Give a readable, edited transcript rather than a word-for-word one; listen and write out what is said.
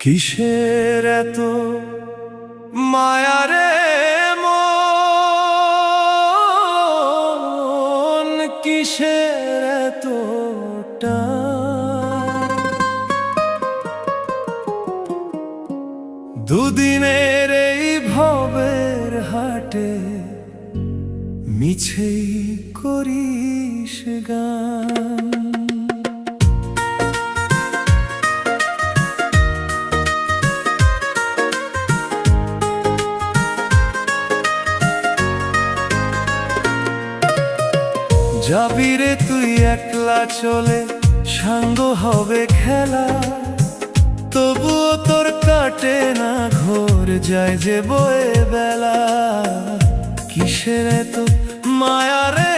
কিসের এত মায়া রে মন, কিসের এত টান? দুদিনের এই ভবের হাটে মিছেই করিস গান। যাবি রে তুই একলা চলে, সাঙ্গ হবে খেলা, তবুও তোর কাটে না ঘোর, যায় যে বয়ে বেলা। কিসের এত মায়া রে